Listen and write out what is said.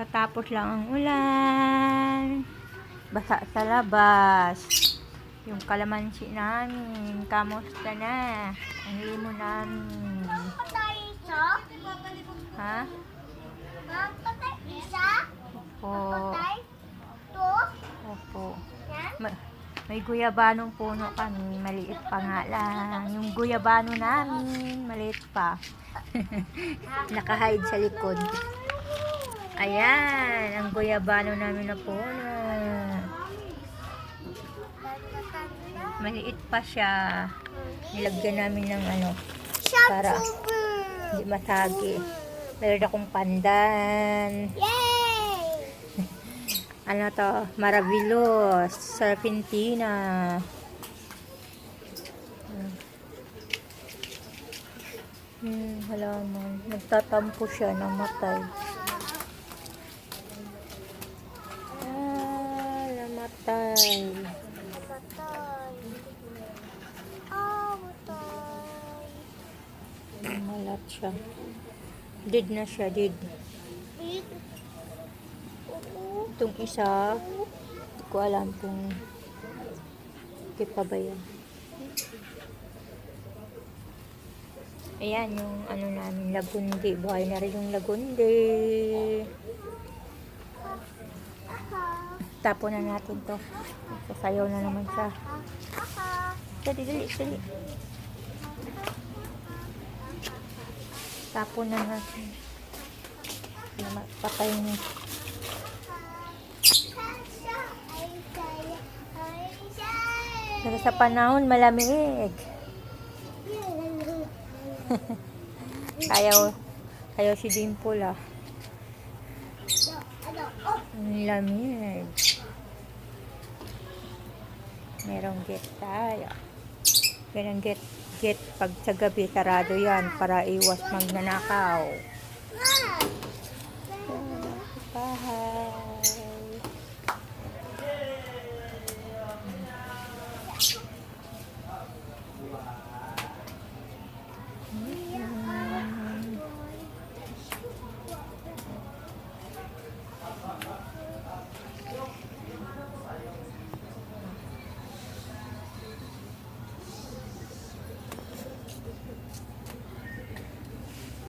Katapos lang ang ulan. Basa sa labas. Yung kalamansi namin. Kamusta na? Ang limon namin. Ha? Opo. Opo. May guyabanong puno kami. Maliit pa nga lang. Yung guyabano namin, maliit pa. Nakahide sa likod. Ayan, ang guyabano namin na puno. Maliit pa siya. Nilagyan namin ng para hindi matagi. Meron akong pandan. Yay! Ano to? Maravillos. Serpentina. Halaman. Nagtatampo siya ng matay. Namatay. Malat siya. Dead na siya, dead. Itong isa, hindi ko alam kung kipa ba yan. Ayan yung namin, lagundi. Buhay na rin yung lagundi. Tapon na natin to. Sasayaw na naman siya. Dali, dali, dali. Tapon na natin. Patay niya. Pero sa panahon, malamig. Ayaw si Dimple ah. Ang lamig. Merong gate tayo. Merong gate pag sa gabi sarado yan para iwas magnanakaw.